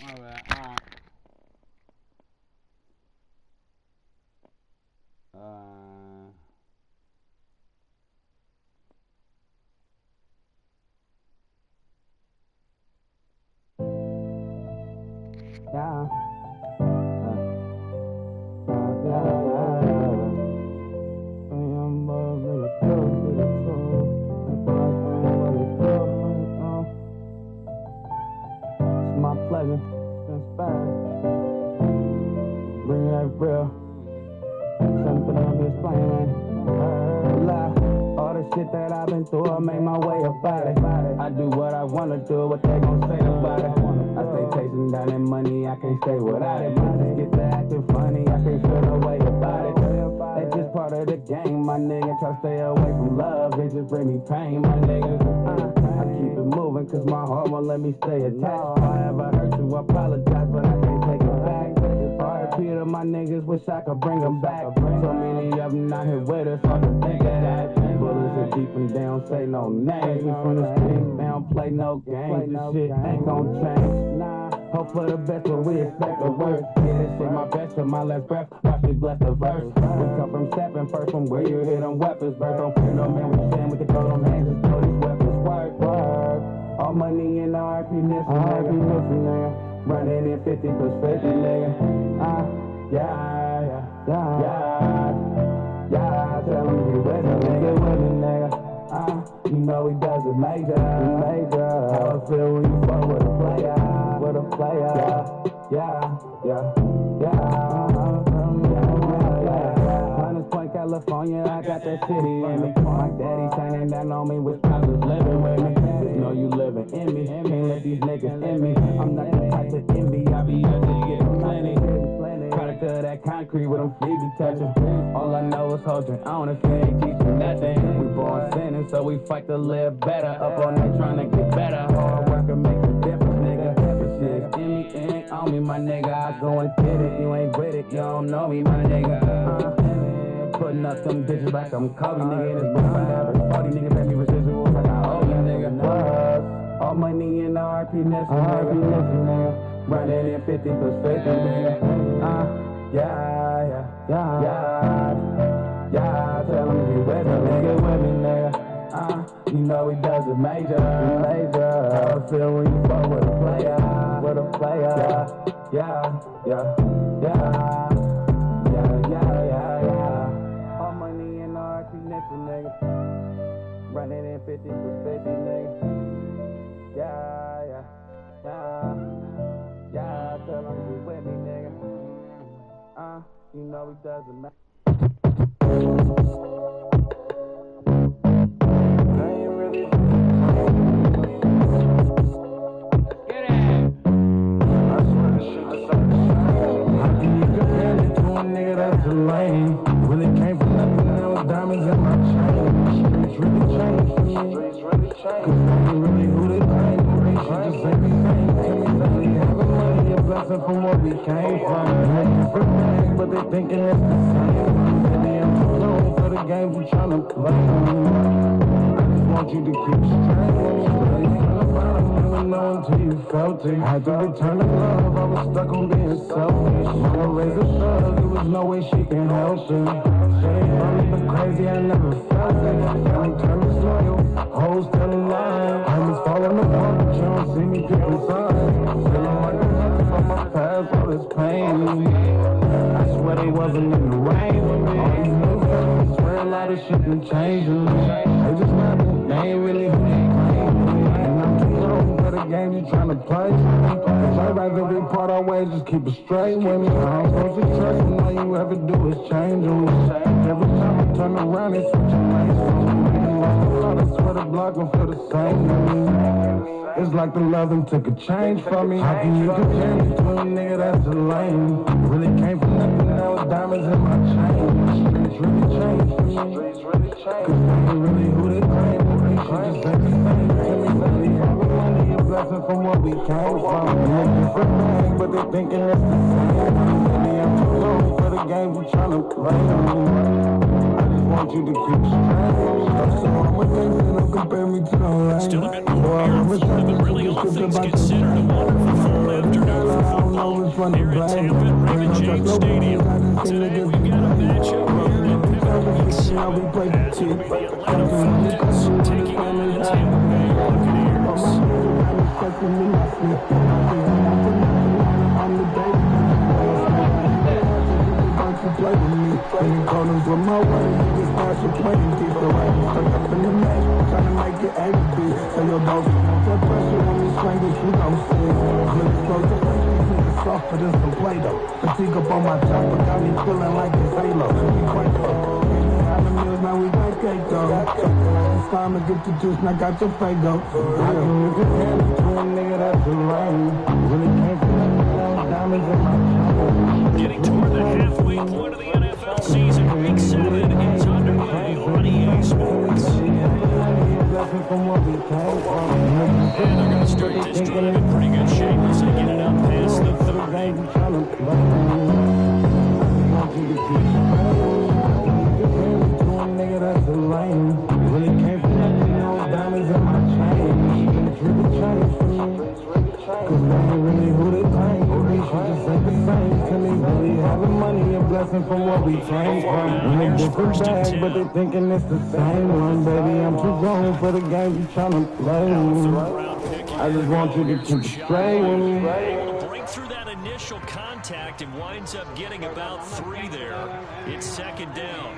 My bad. It's my pleasure, inspired. Bring that real. Something for them to explain, man. All the shit that I've been through, I made my way about it. I do what I wanna do, what they gon' say about it. I stay chasing down that money, I can't stay without it. Bitches get to acting funny, I can't feel no way about it. That's just part of the game, my nigga. Try to stay away from love, it just bring me pain, my nigga. I keep it moving, cause my heart won't let me stay attached. If I ever hurt you, I apologize, but I can't take it back. R.I.P. to my niggas, wish I could bring them back. So many of them not here with us, hard to think of that. Bullets are deep and they don't say no names. We from the streets, they don't play no games. This shit ain't gon' change. Hope for the best, but we expect the worst. Yeah, this shit my best till my last breath. Watch me bless the verse. We come from stepping first from where you hear them weapons. Birth don't fear no man, we stand, we can throw them hands and throw these weapons. Work. All money in the RP nigga. Running in 50 plus 50 nigga. Yeah. Tell them you with me, nigga. You know he does it major. How I feel when you fuck with a player. Hunters Point, California, I got that city in me. My daddy shining down on me, which pops is living with me. Just know you living in me. Can't let these niggas in me. I'm not the type to envy. I be up to get plenty. Product of that concrete with them feet be touching. All I know is holding on if they ain't teaching nothing. We born sinning, so we fight to live better. Up all night trying to get better. Hard work and make a difference, nigga. This shit in me, it ain't on me, my nigga. I go and get it, you ain't with it, you don't know me, my nigga. Putting up them bitches like I'm Kobe, nigga. This book I never 40, nigga. Pay me residuals like I owe you, nigga. All money in the RP nigga. Running in 50 plus 50, nigga. Tell them you with me, nigga. You know he does it major. How I feel when you fuck with a player. All money in the RP nigga. Running in 50 plus 50, nigga. Tell them you with me, nigga. You know he does it major. Really came from nothing, now it's diamonds in my chain. Streets really changed for me. Cause I ain't really who they claim to be. She just ain't the same to me. Lately having money, a blessing from where we came from. Had different things, but they thinking it's the same. Maybe I'm too grown for the games we tryna play. I just want you to keep straight. Know until you felt it. Had to return the love, I was stuck on being selfish. Mama raised a thug, there was no way she can help it. Say they call me but crazy, I never felt it. Family turned disloyal, hoes still alive. Homies falling apart, but you don't see me picking sides. Feeling like I'm nothing from my past, all this pain. I swear they wasn't in the rain with me. All these new fellas swear a lot of shit been changing. They just nothing, they ain't really who they claim to be. And I'm too young for the game you tryna play. I'd rather we part our ways, just keep it straight with me. I ain't supposed to trust you, all you ever do is change them. Every time I turn around, they switch your lanes from me. I swear the block gon' feel the same to me. It's like the loving took a change for me. How can you compare me to a nigga that's a lame? Really came from nothing, now it's diamonds in my chain. Streets really changed for me. Cause they ain't really who they claim to be. She just ain't the same to me. Lately having money, a blessing from where we came from. They're different things, but they thinking it's the same. Maybe I'm too grown for the games we tryna play. I just want you to keep straight. So I'm with them, they don't compare me to no lame. Still a bit more here in Florida, but really all things considered, a wonderful fall afternoon for always run the blame. Here in Tampa, Raymond James Stadium. Today we've got a matchup here in Pivot Week 7 as the Atlanta Falcons taking on the Tampa Bay Buccaneers. Play with me, and you call them from my way. You just start your playing, keep the right stuck up in the match, trying to make it angry. So your dog wants that pressure on these strangers, you don't see it. I'm in the close to niggas softer than some Play-Doh. Fatigue up on my chopper, got me feeling like it's Halo. We quite close. Meals, now we got cake though. It's time to get the juice, now got your Fago. I can look at him, to a nigga that's a lame. Really can't feel like diamonds in my chopper. Getting toward the halfway point of the NFL season, Week 7 is underway on EA Sports. And they're going to start this drive in pretty good shape as they get it up past the 30. Nigga, that's a lame. Really can't feel like no diamonds in my chain. It's really changed for me. Cause they ain't really who they claim. We should just say the same. To me, really having money a blessing from what we came from. In a different bag, but they thinking it's the same one. Baby, I'm too grown for the game you tryna play. I just want you to keep straight with me. Break through that initial contact and winds up getting about 3 there. It's second down.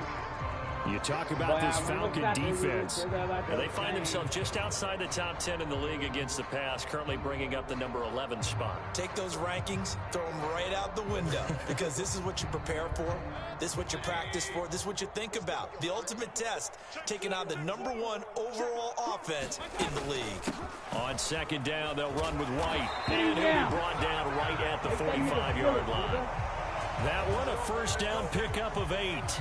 You talk about this Falcon defense. And they find themselves just outside the top 10 in the league against the pass, currently bringing up the number 11 spot. Take those rankings, throw them right out the window, because this is what you prepare for, this is what you practice for, this is what you think about. The ultimate test, taking on the #1 overall offense in the league. On second down, they'll run with White, and he'll be brought down right at the 45-yard line. That one, a first down pickup of 8.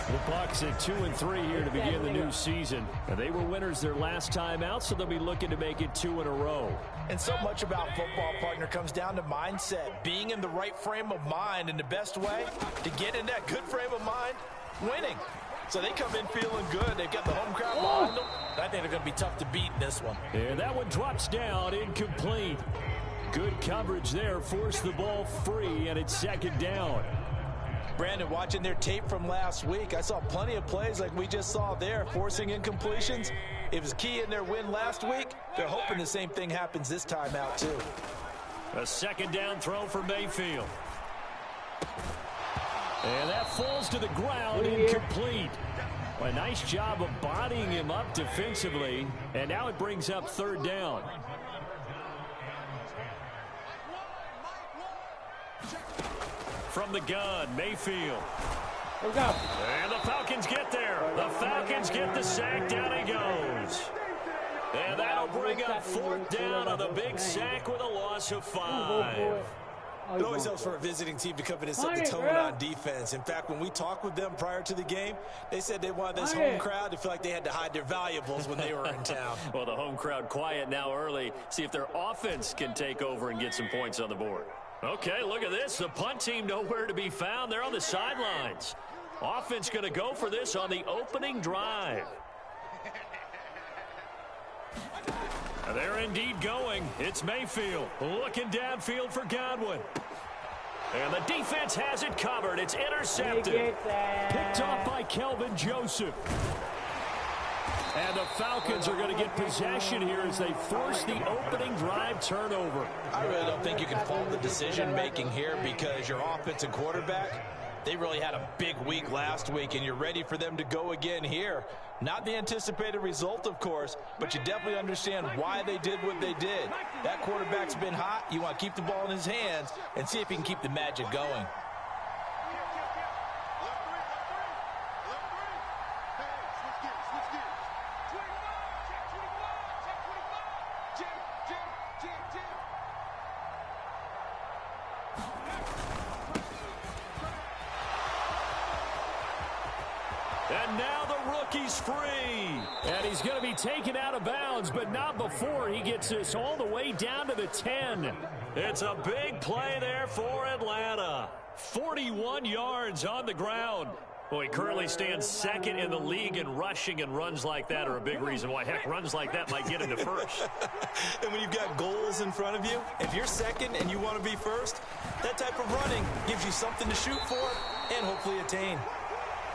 The Bucs at 2-3 here to begin the new season. And they were winners their last time out, so they'll be looking to make it 2 in a row. And so much about football, partner, comes down to mindset. Being in the right frame of mind, and the best way to get in that good frame of mind, winning. So they come in feeling good. They've got the home crowd behind them. I think they're going to be tough to beat in this one. Yeah, that one drops down, incomplete. Good coverage there, forced the ball free, and it's second down. Brandon, watching their tape from last week, I saw plenty of plays like we just saw there, forcing incompletions. It was key in their win last week. They're hoping the same thing happens this time out, too. A second down throw for Mayfield. And that falls to the ground, incomplete. A nice job of bodying him up defensively, and now it brings up third down. From the gun, Mayfield. And the Falcons get there. The Falcons get the sack. Down he goes. And that'll bring up fourth down on the big sack with a loss of 5. It always helps for a visiting team to come in and set the tone on defense. In fact, when we talked with them prior to the game, they said they wanted this home crowd to feel like they had to hide their valuables when they were in town. Well, the home crowd quiet now early. See if their offense can take over and get some points on the board. Okay, look at this. The punt team nowhere to be found. They're on the sidelines. Offense going to go for this on the opening drive. They're indeed going. It's Mayfield looking downfield for Godwin. And the defense has it covered. It's intercepted. Picked off by Kelvin Joseph. And the Falcons are going to get possession here as they force the opening drive turnover. I really don't think you can fault the decision-making here because your offensive quarterback, they really had a big week last week, and you're ready for them to go again here. Not the anticipated result, of course, but you definitely understand why they did what they did. That quarterback's been hot. You want to keep the ball in his hands and see if he can keep the magic going. And now the rookie's free. And he's going to be taken out of bounds, but not before he gets this all the way down to the 10. It's a big play there for Atlanta. 41 yards on the ground. Well, he currently stands second in the league in rushing, and runs like that are a big reason why. Heck, runs like that might get him to first. And when you've got goals in front of you, if you're second and you want to be first, that type of running gives you something to shoot for and hopefully attain.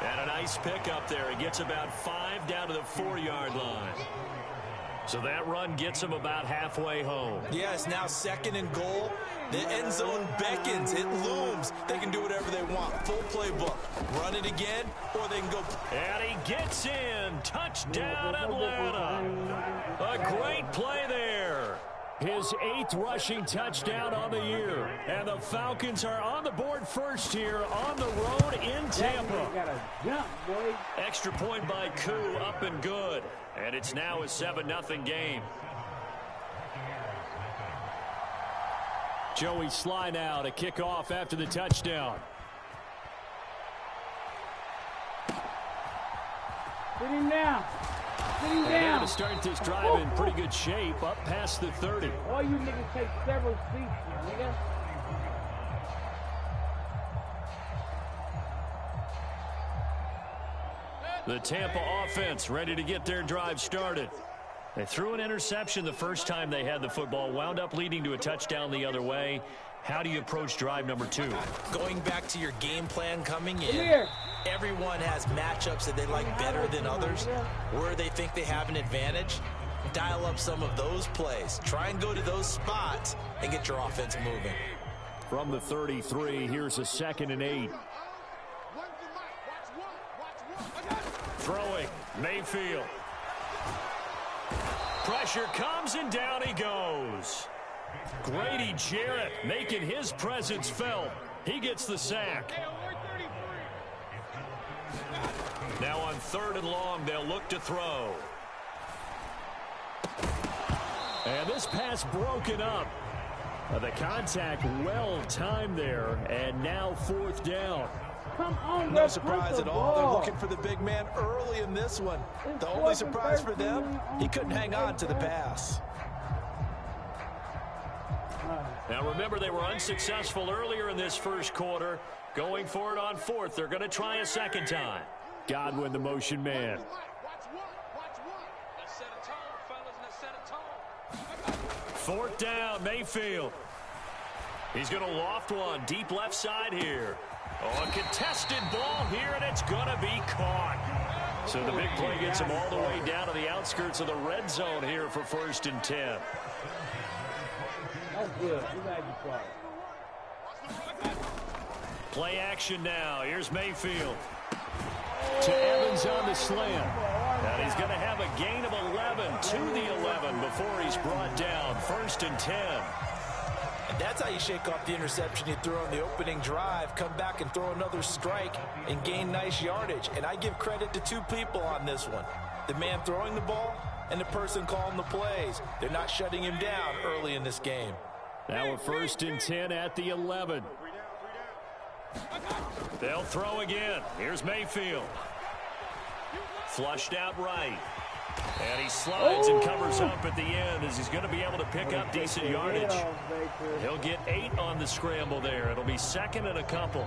And a nice pick up there. He gets about 5 down to the 4-yard line. So that run gets him about halfway home. Yes, now second and goal. The end zone beckons. It looms. They can do whatever they want. Full playbook. Run it again, or they can go. And he gets in. Touchdown, Atlanta. A great play there. His 8th rushing touchdown on the year. And the Falcons are on the board first here on the road in Tampa. Extra point by Koo, up and good. And it's now a 7-0 game. Joey Sly now to kick off after the touchdown. Sit him down. Sit him down. To start this drive in pretty good shape, up past the 30. All you niggas take several seats, nigga. The Tampa offense ready to get their drive started. They threw an interception the first time they had the football, wound up leading to a touchdown the other way. How do you approach drive number 2? Going back to your game plan coming in, everyone has matchups that they like better than others, where they think they have an advantage. Dial up some of those plays. Try and go to those spots and get your offense moving. From the 33, here's a 2nd and 8. Throwing, Mayfield. Pressure comes and down he goes. Grady Jarrett making his presence felt. He gets the sack. Now on 3rd and long, they'll look to throw. And this pass broken up. The contact well timed there, and now 4th down. Come on, no surprise at all. They're looking for the big man early in this one. The only surprise for them, he couldn't hang on to the pass. Now remember, they were unsuccessful earlier in this first quarter. Going for it on 4th. They're going to try a 2nd time. Godwin, the motion man. Let's set a tone, fellas. Let's set a tone. 4th down, Mayfield. He's going to loft one deep left side here. Oh, a contested ball here, and it's going to be caught. So the big play gets him all the way down to the outskirts of the red zone here for 1st and 10. That's good. You got to Play action now. Here's Mayfield. To Evans on the slant. And he's going to have a gain of 11 to the 11 before he's brought down. 1st and 10. And that's how you shake off the interception you threw on the opening drive, come back and throw another strike and gain nice yardage. And I give credit to 2 people on this one. The man throwing the ball and the person calling the plays. They're not shutting him down early in this game. Now a 1st and 10 at the 11. They'll throw again. Here's Mayfield. Flushed out right. And he slides and covers up at the end as he's going to be able to pick up decent yardage. He'll get 8 on the scramble there. It'll be 2nd and a couple.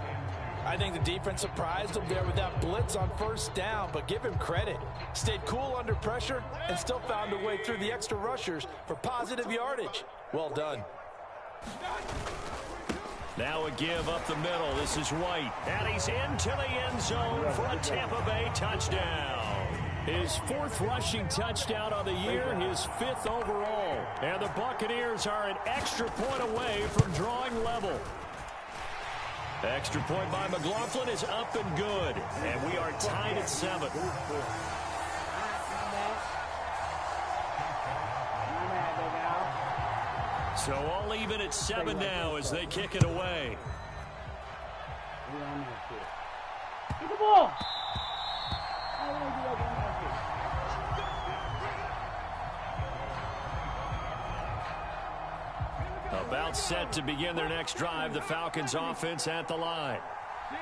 I think the defense surprised him there with that blitz on 1st down, but give him credit. Stayed cool under pressure and still found a way through the extra rushers for positive yardage. Well done. Now a give up the middle. This is White. And he's into the end zone for a Tampa Bay touchdown. His 4th rushing touchdown on the year, his 5th overall. And the Buccaneers are an extra point away from drawing level. Extra point by McLaughlin is up and good. And we are tied at 7. So all even at 7 now as they kick it away. Get the ball. About set to begin their next drive. The Falcons offense at the line.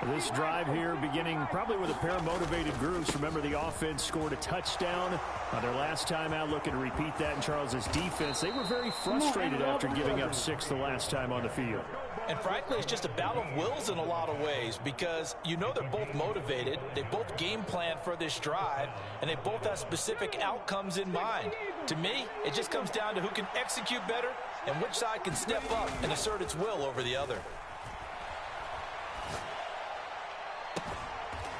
This drive here beginning probably with a pair of motivated groups. Remember, the offense scored a touchdown on their last time out. Looking to repeat that in Charles's defense. They were very frustrated after giving up 6 the last time on the field. And frankly, it's just a battle of wills in a lot of ways because you know they're both motivated. They both game plan for this drive, and they both have specific outcomes in mind. To me, it just comes down to who can execute better and which side can step up and assert its will over the other.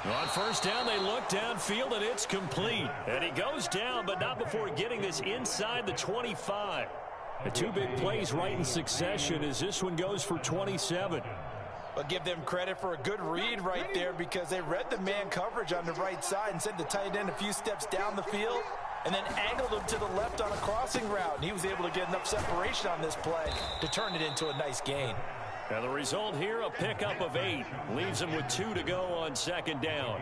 On first down, they look downfield, and it's complete. And he goes down, but not before getting this inside the 25. The 2 big plays right in succession as this one goes for 27. I'll give them credit for a good read right there because they read the man coverage on the right side and sent the tight end a few steps down the field and then angled him to the left on a crossing route. And he was able to get enough separation on this play to turn it into a nice gain. And the result here, a pickup of 8. Leaves him with 2 to go on second down.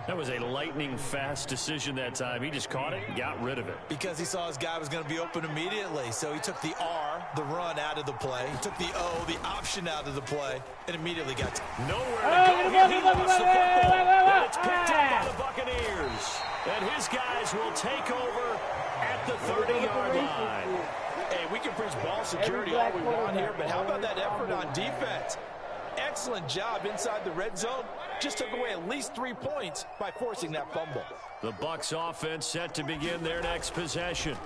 That was a lightning-fast decision that time. He just caught it and got rid of it. Because he saw his guy was going to be open immediately. So he took the R, the run, out of the play. He took the O, the option, out of the play, and immediately got nowhere to go here. He lost the football. And it's picked up by the Buccaneers. And his guys will take over at the 30-yard line. Hey, we can preach ball security all we want here, but how about that effort on defense? Excellent job inside the red zone. Just took away at least 3 points by forcing that fumble. The Bucs offense set to begin their next possession.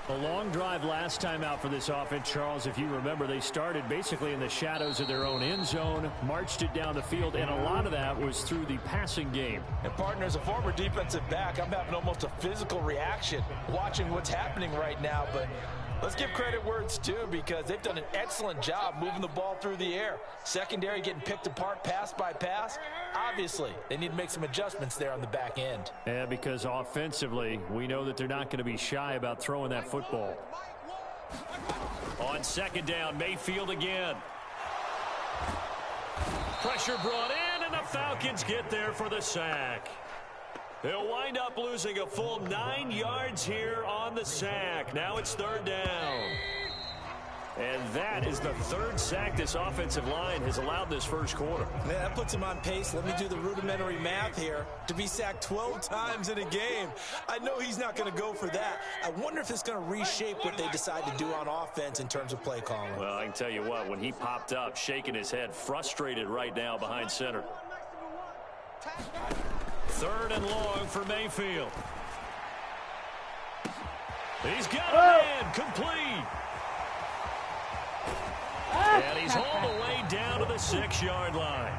A long drive last time out for this offense, Charles. If you remember, they started basically in the shadows of their own end zone, marched it down the field, and a lot of that was through the passing game. And, partner, as a former defensive back, I'm having almost a physical reaction watching what's happening right now, but let's give credit where it's due because they've done an excellent job moving the ball through the air. Secondary getting picked apart pass by pass. Obviously, they need to make some adjustments there on the back end. Yeah, because offensively, we know that they're not going to be shy about throwing that football. On second down, Mayfield again. Pressure brought in, and the Falcons get there for the sack. They'll wind up losing a full 9 yards here on the sack. Now it's third down. And that is the 3rd sack this offensive line has allowed this first quarter. Man, that puts him on pace. Let me do the rudimentary math here. To be sacked 12 times in a game. I know he's not going to go for that. I wonder if it's going to reshape what they decide to do on offense in terms of play calling. Well, I can tell you what, when he popped up, shaking his head, frustrated right now behind center. 3rd and long for Mayfield. He's got a man complete. And he's all the way down to the 6-yard line.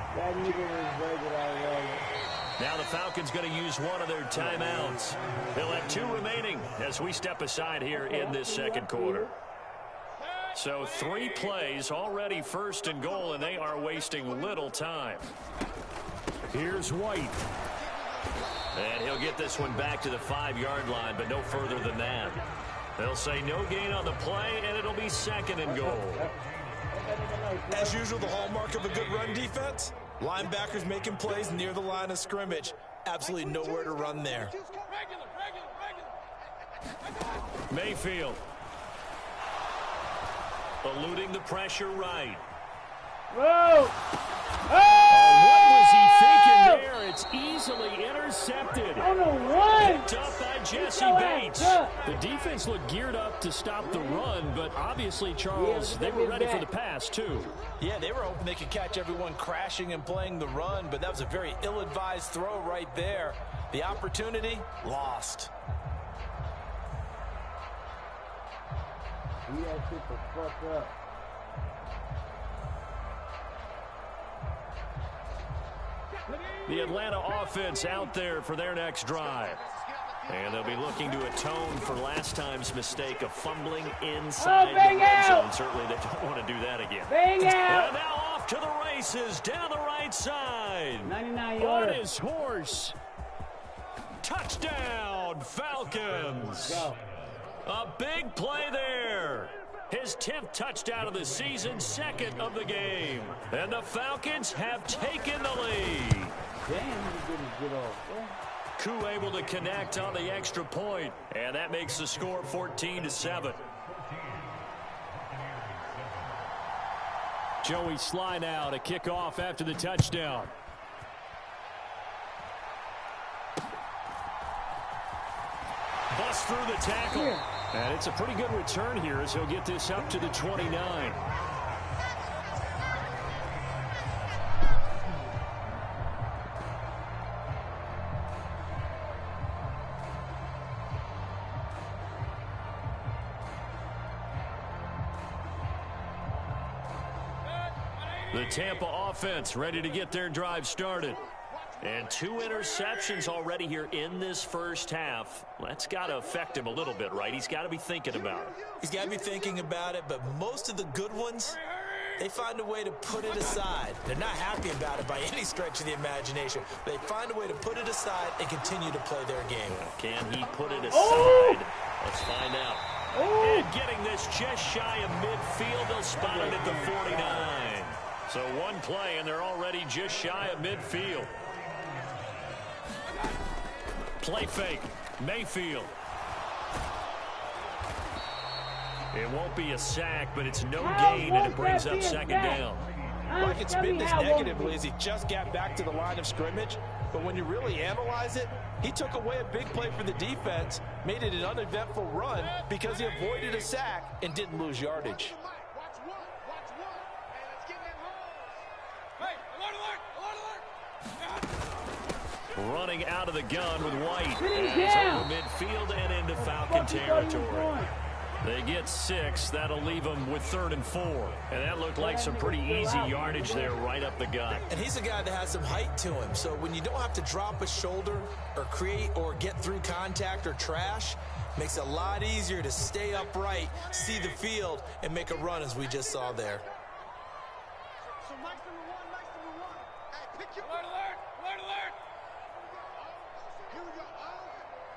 Now the Falcons going to use one of their timeouts. They'll have 2 remaining as we step aside here in this second quarter. So 3 plays, already 1st and goal, and they are wasting little time. Here's White. And he'll get this one back to the 5-yard line, but no further than that. They'll say no gain on the play, and it'll be 2nd and goal. As usual, the hallmark of a good run defense, linebackers making plays near the line of scrimmage. Absolutely nowhere to run there. Mayfield. Eluding the pressure right. Whoa! What was he thinking there? It's easily intercepted. On the run! Picked up by Jesse Bates. The defense looked geared up to stop the run, but obviously, Charles, they were ready for the pass, too. Yeah, they were hoping they could catch everyone crashing and playing the run, but that was a very ill-advised throw right there. The opportunity, lost. He had shit the fuck up. The Atlanta offense out there for their next drive. And they'll be looking to atone for last time's mistake of fumbling inside the red zone. Certainly they don't want to do that again. Bang out! And now off to the races down the right side. 99 On yards. his horse. Touchdown, Falcons. Go. A big play there. His 10th touchdown of the season, 2nd of the game. And the Falcons have taken the lead. Damn, he didn't get off. Koo able to connect on the extra point, and that makes the score 14-7. Joey Sly now to kick off after the touchdown. Bust through the tackle. And it's a pretty good return here as he'll get this up to the 29. The Tampa offense ready to get their drive started. And 2 interceptions already here in this first half. That's got to affect him a little bit, right? He's got to be thinking about it. He's got to be thinking about it, but most of the good ones, they find a way to put it aside. They're not happy about it by any stretch of the imagination. They find a way to put it aside and continue to play their game. Can he put it aside? Let's find out. And getting this just shy of midfield, they'll spot it at the 49. So one play, and they're already just shy of midfield. Play fake. Mayfield. It won't be a sack, but it's no gain, and it brings up second down. Like it's been this negatively as he just got back to the line of scrimmage. But when you really analyze it, he took away a big play for the defense, made it an uneventful run because he avoided a sack and didn't lose yardage. Running out of the gun with White. He's over midfield and into Falcon territory. They get 6. That'll leave them with 3rd and 4. And that looked like some pretty easy yardage there right up the gut. And he's a guy that has some height to him. So when you don't have to drop a shoulder or create or get through contact or trash, makes it a lot easier to stay upright, see the field, and make a run as we just saw there. So Mike's number one. Hey, pick your alert. Here we go.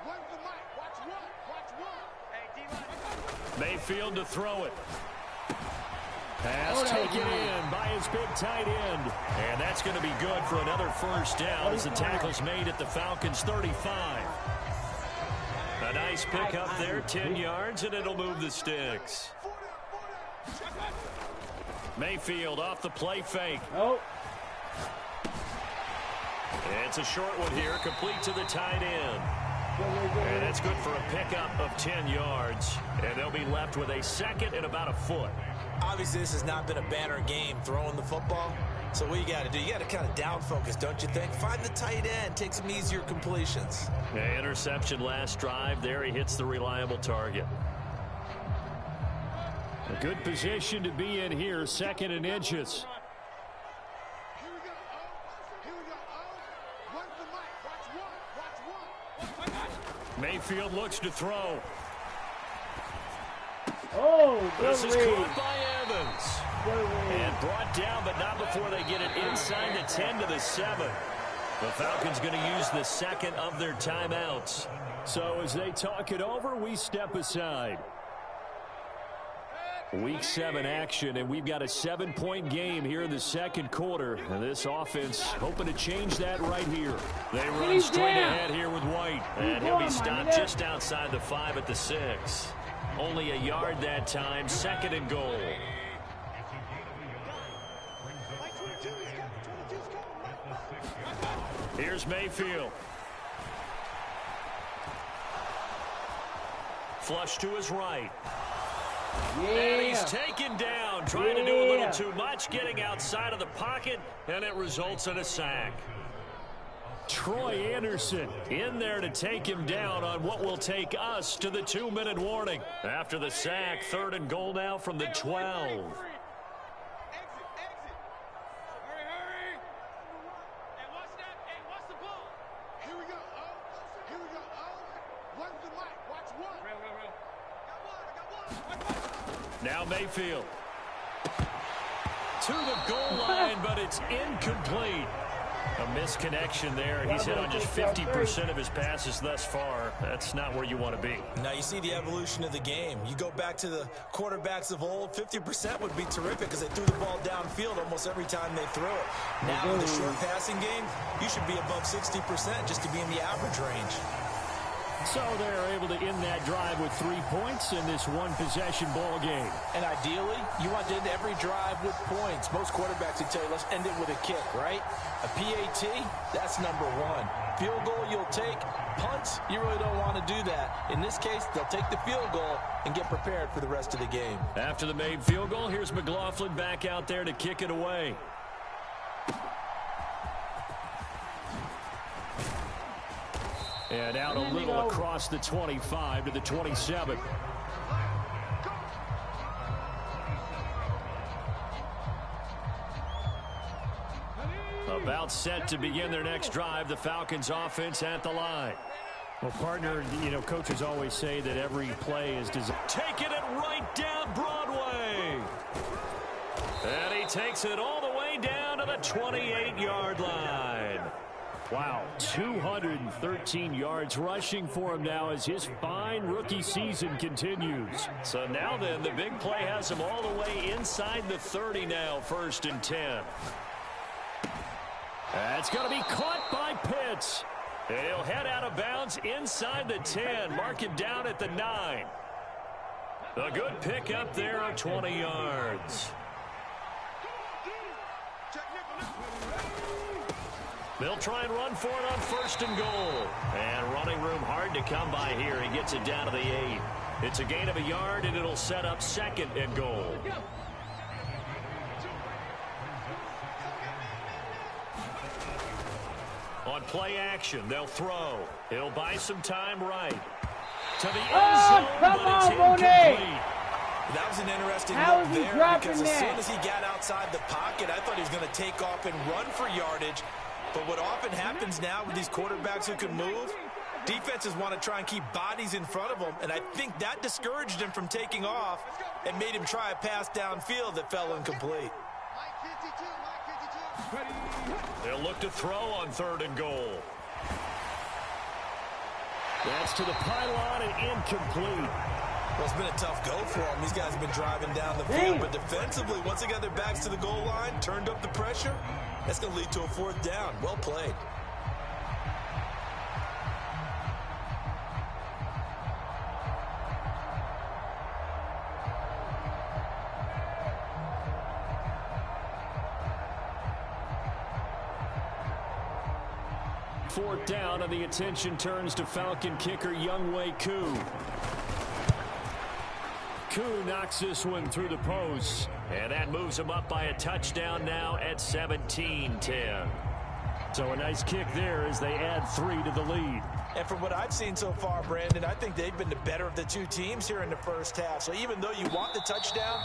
Run the mic. Watch one. Hey, D-Mike. Mayfield to throw it. Pass taken in by his big tight end. And that's going to be good for another first down as the tackle's made at the Falcons' 35. A nice pickup there, 10 yards, and it'll move the sticks. Mayfield off the play fake. It's a short one here, complete to the tight end. And that's good for a pickup of 10 yards. And they'll be left with a second and about a foot. Obviously, this has not been a banner game throwing the football. So what you got to do, you got to kind of down focus, don't you think? Find the tight end, take some easier completions. Yeah, interception last drive. There he hits the reliable target. A good position to be in here, 2nd and inches. Mayfield looks to throw. This is caught by Evans. And brought down, but not before they get it inside the 10 to the 7. The Falcons going to use the second of their timeouts. So as they talk it over, we step aside. Week 7 action, and we've got a 7-point game here in the second quarter. And this offense hoping to change that right here. They run straight ahead here with White. And he'll be stopped just outside the 5 at the 6. Only a yard that time, 2nd and goal. Here's Mayfield. Flush to his right. And he's taken down, trying to do a little too much, getting outside of the pocket, and it results in a sack. Troy Anderson in there to take him down on what will take us to the 2-minute warning. After the sack, 3rd and goal now from the 12. Now Mayfield to the goal line, but it's incomplete. A misconnection there. He's hit on just 50% of his passes thus far. That's not where you want to be. Now you see the evolution of the game. You go back to the quarterbacks of old, 50% would be terrific because they threw the ball downfield almost every time they throw it. Now in the short passing game, you should be above 60% just to be in the average range. So they're able to end that drive with 3 points in this one-possession ball game. And ideally, you want to end every drive with points. Most quarterbacks would tell you, let's end it with a kick, right? A PAT, that's number one. Field goal you'll take. Punts, you really don't want to do that. In this case, they'll take the field goal and get prepared for the rest of the game. After the made field goal, here's McLaughlin back out there to kick it away. And out a little across the 25 to the 27. About set to begin their next drive, the Falcons offense at the line. Well, partner, you know, coaches always say that every play is designed. Taking it right down Broadway. And he takes it all the way down to the 28-yard line. Wow, 213 yards rushing for him now as his fine rookie season continues. So now then, the big play has him all the way inside the 30 now, 1st and 10. That's going to be caught by Pitts. And he'll head out of bounds inside the 10. Mark him down at the 9. A good pick up there of 20 yards. They'll try and run for it on 1st and goal. And running room hard to come by here. He gets it down to the 8. It's a gain of a yard, and it'll set up 2nd and goal. On play action, they'll throw. He'll buy some time right. To the end zone, but it's incomplete. That was an interesting How look is he there dropping because as that? soon as he got outside the pocket, I thought he was going to take off and run for yardage. But what often happens now with these quarterbacks who can move, defenses want to try and keep bodies in front of them, and I think that discouraged him from taking off and made him try a pass downfield that fell incomplete. They'll look to throw on 3rd and goal. That's to the pylon and incomplete. Well, it's been a tough go for them. These guys have been driving down the field, but defensively, once they got their backs to the goal line, turned up the pressure, that's going to lead to a 4th down. Well played. Fourth down, and the attention turns to Falcon kicker Younghoe Koo. Koo knocks this one through the post, and that moves him up by a touchdown now at 17-10. So a nice kick there as they add 3 to the lead. And from what I've seen so far, Brandon, I think they've been the better of the two teams here in the first half. So even though you want the touchdown,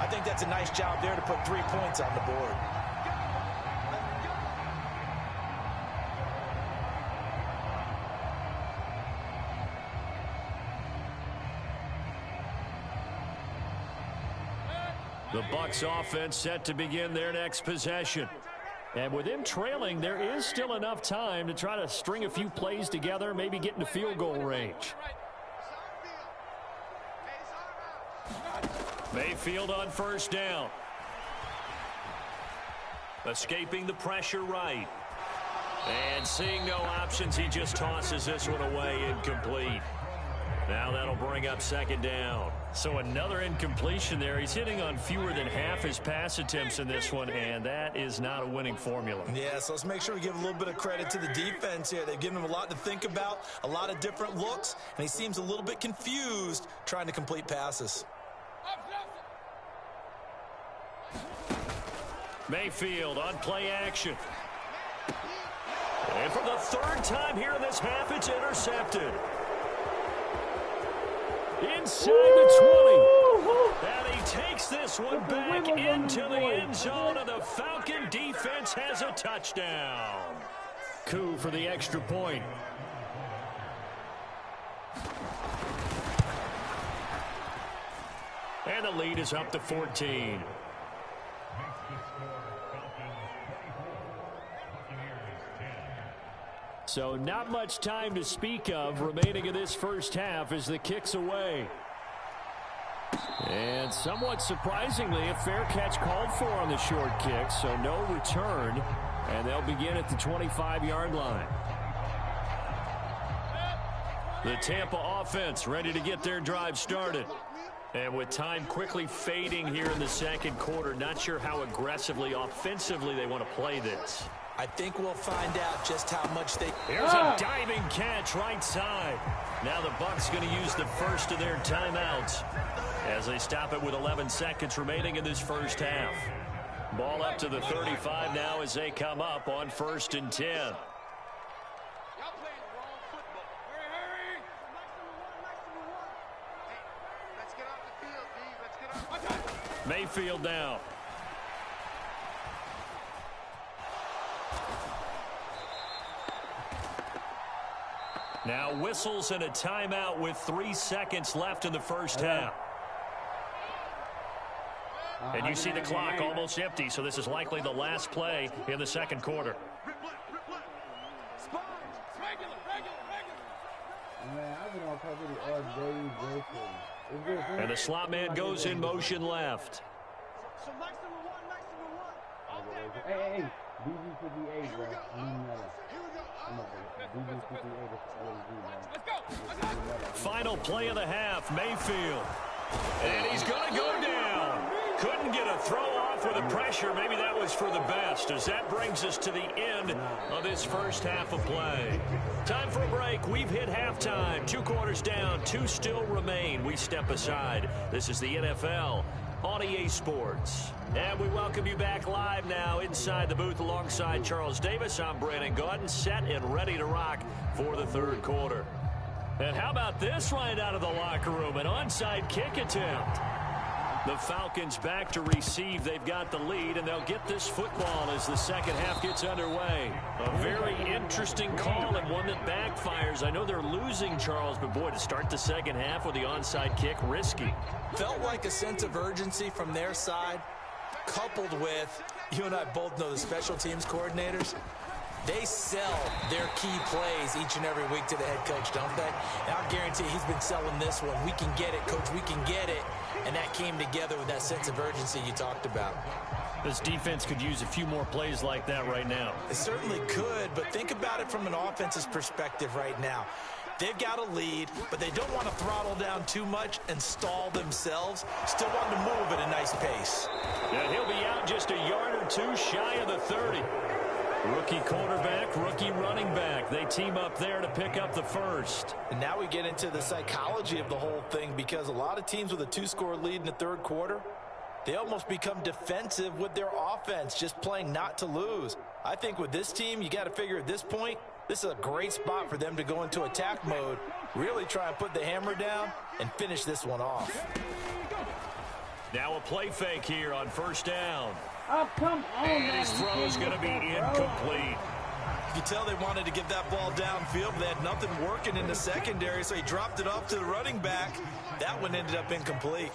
I think that's a nice job there to put 3 points on the board. The Bucs offense set to begin their next possession. And with them trailing, there is still enough time to try to string a few plays together, maybe get into field goal range. Mayfield on 1st down. Escaping the pressure right. And seeing no options, he just tosses this one away, incomplete. Now that'll bring up 2nd down. So another incompletion there. He's hitting on fewer than half his pass attempts in this one, and that is not a winning formula. Yeah, so let's make sure we give a little bit of credit to the defense here. They've given him a lot to think about, a lot of different looks, and he seems a little bit confused trying to complete passes. Mayfield on play action. And for the 3rd time here in this half, it's intercepted. Inside the 20. And he takes this one back into the end zone, and the Falcon defense has a touchdown. Koo for the extra point. And the lead is up to 14. So not much time to speak of remaining in this first half as the kick's away. And somewhat surprisingly, a fair catch called for on the short kick, so no return. And they'll begin at the 25-yard line. The Tampa offense ready to get their drive started. And with time quickly fading here in the second quarter, not sure how aggressively, offensively they want to play this. I think we'll find out just how much they... Here's a diving catch right side. Now the Bucs going to use the first of their timeouts as they stop it with 11 seconds remaining in this first half. Ball up to the 35 now as they come up on 1st and 10. Y'all playing the wrong football. Hurry! Hey, let's get off the field, D. Let's get off. Mayfield now. Now whistles and a timeout with 3 seconds left in the first half. And you see the clock almost empty, so this is likely the last play in the second quarter. And the slot man goes in motion left. So Max number one. Hey, BG58, bro. Final play of the half, Mayfield. And he's going to go down. Couldn't get a throw off with the pressure. Maybe that was for the best, as that brings us to the end of this first half of play. Time for a break. We've hit halftime. 2 quarters down, 2 still remain. We step aside. This is the NFL on EA Sports. And we welcome you back live now inside the booth alongside Charles Davis. I'm Brandon Gordon, set and ready to rock for the third quarter. And how about this right out of the locker room? An onside kick attempt. The Falcons back to receive. They've got the lead, and they'll get this football as the second half gets underway. A very interesting call and one that backfires. I know they're losing, Charles, but boy, to start the second half with the onside kick, risky. Felt like a sense of urgency from their side, coupled with, you and I both know the special teams coordinators, they sell their key plays each and every week to the head coach, don't they? And I guarantee he's been selling this one. We can get it, coach, we can get it. And that came together with that sense of urgency you talked about. This defense could use a few more plays like that right now. It certainly could, but think about it from an offense's perspective right now. They've got a lead, but they don't want to throttle down too much and stall themselves. Still want to move at a nice pace. And he'll be out just a yard or two shy of the 30. Rookie quarterback, rookie running back. They team up there to pick up the first. And now we get into the psychology of the whole thing, because a lot of teams with a 2-score lead in the third quarter, they almost become defensive with their offense, just playing not to lose. I think with this team, you got to figure at this point, this is a great spot for them to go into attack mode, really try and put the hammer down and finish this one off. Now a play fake here on first down. Oh, come on, and his throw is going to be incomplete. You can tell they wanted to get that ball downfield, but they had nothing working in the secondary, so he dropped it off to the running back. That one ended up incomplete.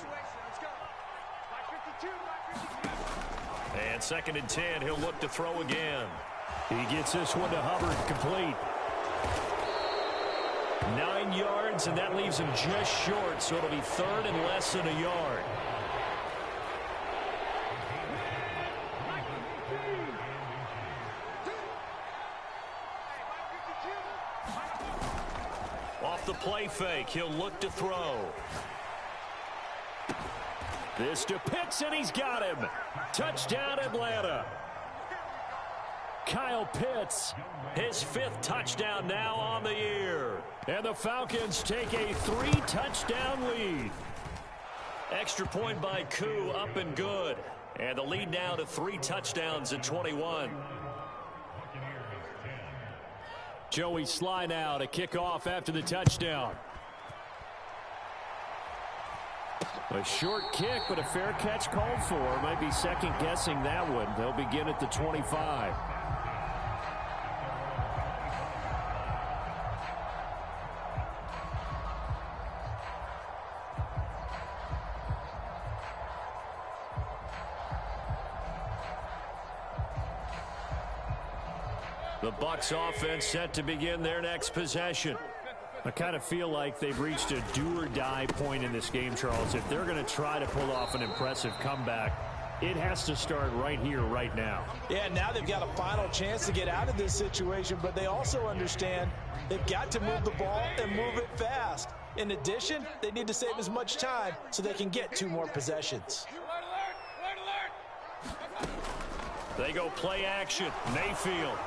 And 2nd and 10, he'll look to throw again. He gets this one to Hubbard, complete. 9 yards, and that leaves him just short, so it'll be 3rd and less than a yard. Off the play fake, he'll look to throw. This to Pitts, and he's got him. Touchdown, Atlanta. Kyle Pitts, his 5th touchdown now on the year. And the Falcons take a 3-touchdown lead. Extra point by Koo, up and good. And the lead now to 3 touchdowns at 21. Joey Sly now to kick off after the touchdown. A short kick, but a fair catch called for. Might be second-guessing that one. They'll begin at the 25. The Bucs offense set to begin their next possession. I kind of feel like they've reached a do-or-die point in this game, Charles. If they're going to try to pull off an impressive comeback, It has to start right here, right now. Yeah, now they've got a final chance to get out of this situation, but they also understand they've got to move the ball and move it fast. In addition, they need to save as much time so they can get 2 more possessions. They go play action. Mayfield.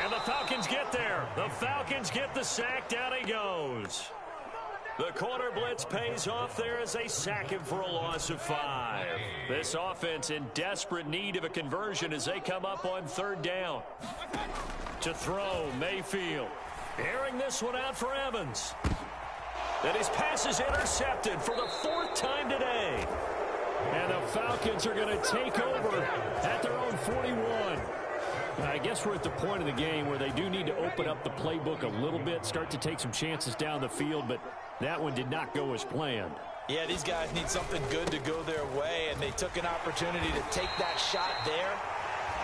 And the Falcons get there. The Falcons get the sack. Down he goes. The corner blitz pays off there as they sack him for a loss of 5. This offense in desperate need of a conversion as they come up on 3rd down. To throw, Mayfield. Airing this one out for Evans. And his pass is intercepted for the 4th time today. And the Falcons are going to take over at their own 41. I guess we're at the point of the game where they do need to open up the playbook a little bit, start to take some chances down the field, but that one did not go as planned. Yeah, these guys need something good to go their way, and they took an opportunity to take that shot there,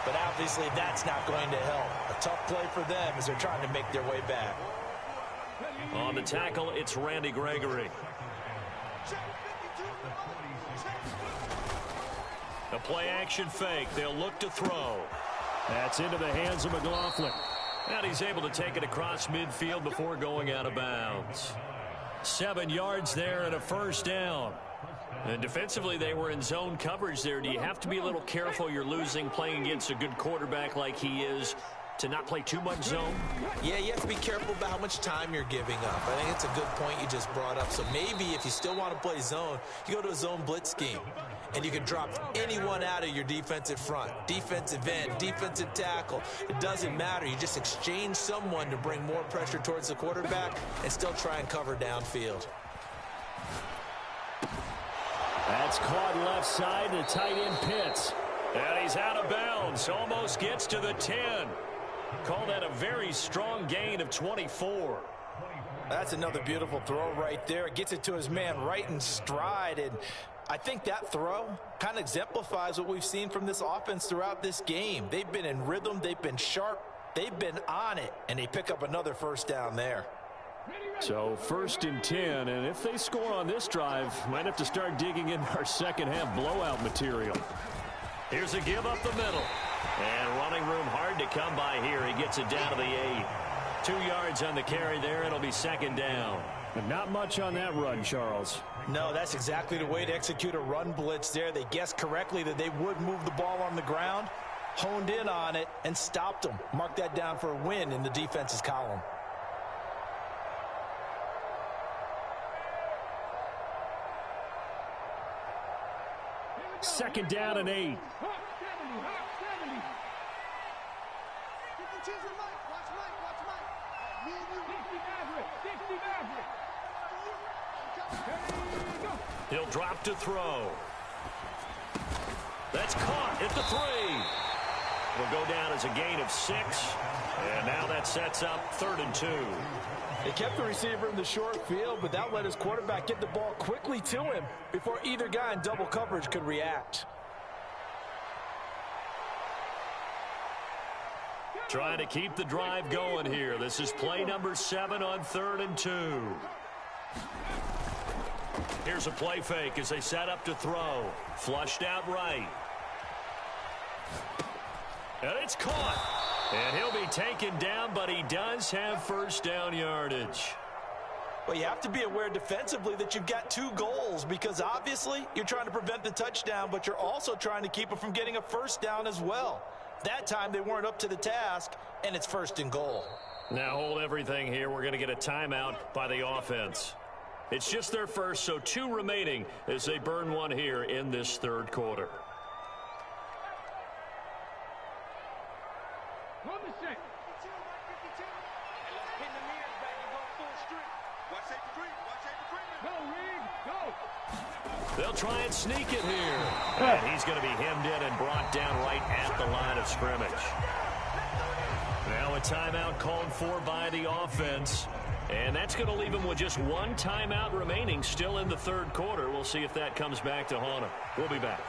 but obviously that's not going to help. A tough play for them as they're trying to make their way back. On the tackle, it's Randy Gregory. A play-action fake. They'll look to throw. That's into the hands of McLaughlin. And he's able to take it across midfield before going out of bounds. 7 yards there and a 1st down. And defensively, they were in zone coverage there. Do you have to be a little careful you're losing playing against a good quarterback like he is to not play too much zone? Yeah, you have to be careful about how much time you're giving up. I think it's a good point you just brought up. So maybe if you still want to play zone, you go to a zone blitz scheme. And you can drop anyone out of your defensive front. Defensive end, defensive tackle. It doesn't matter. You just exchange someone to bring more pressure towards the quarterback and still try and cover downfield. That's caught left side. The tight end Pitts. And he's out of bounds. Almost gets to the 10. Call that a very strong gain of 24. That's another beautiful throw right there. It gets it to his man right in stride. And I think that throw kind of exemplifies what we've seen from this offense throughout this game. They've been in rhythm. They've been sharp. They've been on it. And they pick up another 1st down there. So 1st and 10. And if they score on this drive, might have to start digging in our second-half blowout material. Here's a give up the middle. And running room hard to come by here. He gets it down to the 8. 2 yards on the carry there. It'll be 2nd down. But not much on that run, Charles. No, that's exactly the way to execute a run blitz there. They guessed correctly that they would move the ball on the ground, honed in on it, and stopped them. Mark that down for a win in the defense's column. Second down and 8. He'll drop to throw. That's caught at the 3. Will go down as a gain of 6. And now that sets up 3rd and 2. They kept the receiver in the short field, but that let his quarterback get the ball quickly to him before either guy in double coverage could react. Trying to keep the drive going here. This is play number 7 on 3rd and 2. Here's a play fake as they set up to throw. Flushed out right. And it's caught. And he'll be taken down, but he does have 1st down yardage. Well, you have to be aware defensively that you've got 2 goals because obviously you're trying to prevent the touchdown, but you're also trying to keep it from getting a 1st down as well. That time they weren't up to the task, and it's 1st and goal. Now hold everything here. We're going to get a timeout by the offense. It's just their first, so 2 remaining as they burn one here in this 3rd quarter. They'll try and sneak it here. And he's going to be hemmed in and brought down right at the line of scrimmage. Now a timeout called for by the offense. And that's going to leave him with just 1 timeout remaining still in the 3rd quarter. We'll see if that comes back to haunt him. We'll be back.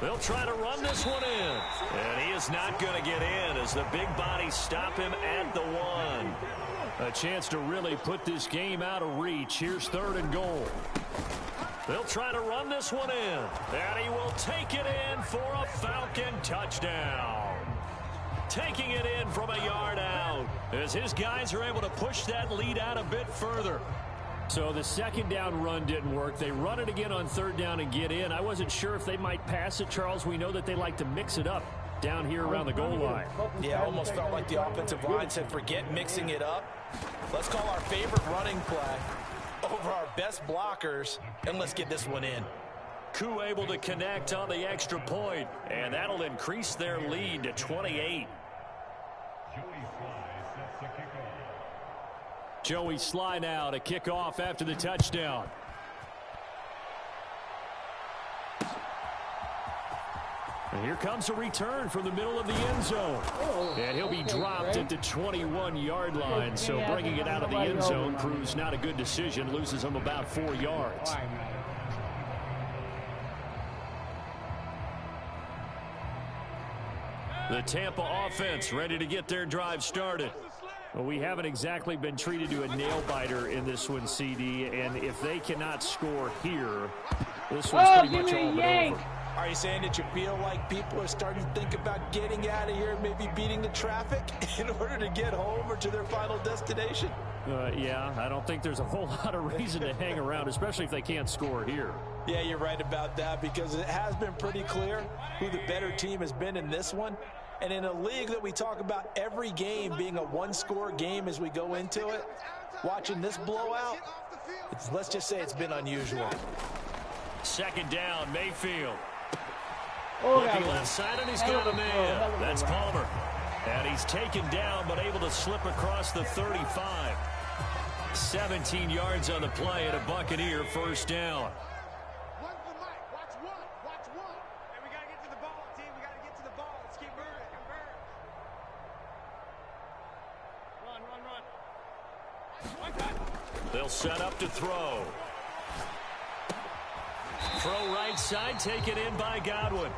They'll try to run this one in. And he is not going to get in as the big bodies stop him at the 1. A chance to really put this game out of reach. Here's 3rd and goal. They'll try to run this one in. And he will take it in for a Falcon touchdown. Taking it in from a yard out as his guys are able to push that lead out a bit further. So the 2nd down run didn't work. They run it again on 3rd down and get in. I wasn't sure if they might pass it, Charles. We know that they like to mix it up down here around the goal line. Yeah, almost felt like the offensive line said, forget mixing it up. Let's call our favorite running play over our best blockers, and let's get this one in. Koo able to connect on the extra point, and that'll increase their lead to 28. Joey Sly now to kick off after the touchdown. And here comes a return from the middle of the end zone. And he'll be dropped at the 21-yard line. So bringing it out of the end zone proves not a good decision. Loses him about 4 yards. The Tampa offense ready to get their drive started. Well, we haven't exactly been treated to a nail-biter in this one, CD. And if they cannot score here, this one's pretty much all but over. Are you saying that you feel like people are starting to think about getting out of here and maybe beating the traffic in order to get home or to their final destination? Yeah, I don't think there's a whole lot of reason to hang around, especially if they can't score here. Yeah, you're right about that because it has been pretty clear who the better team has been in this one. And in a league that we talk about every game being a one-score game as we go into it, watching this blowout, let's just say it's been unusual. 2nd down, Mayfield. Looking left side, and he's got a man. That's Palmer. And he's taken down, but able to slip across the 35. 17 yards on the play and a Buccaneer 1st down. Watch one. Hey, we got to get to the ball, team. We got to get to the ball. Let's keep moving. Run. They'll set up to throw. Throw right side, taken in by Godwin.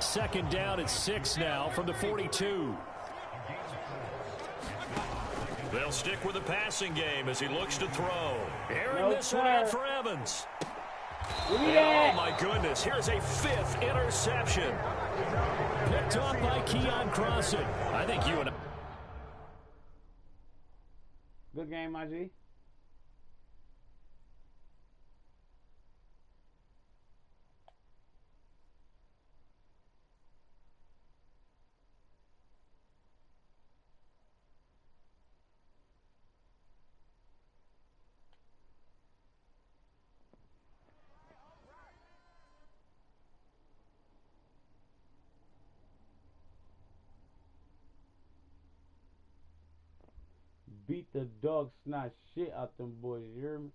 2nd down at 6 now from the 42. They'll stick with the passing game as he looks to throw. Airing this one out for Evans. Oh, my goodness. Here's a 5th interception. Picked off by Keon Crossen. I think you and I... Good game, my G. Beat the dog snot shit out them boys, you hear me?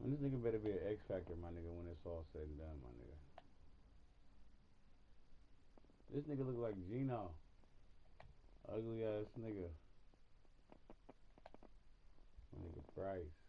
And this nigga better be an X Factor, my nigga, when it's all said and done, my nigga. This nigga look like Gino. Ugly ass nigga. My nigga Price.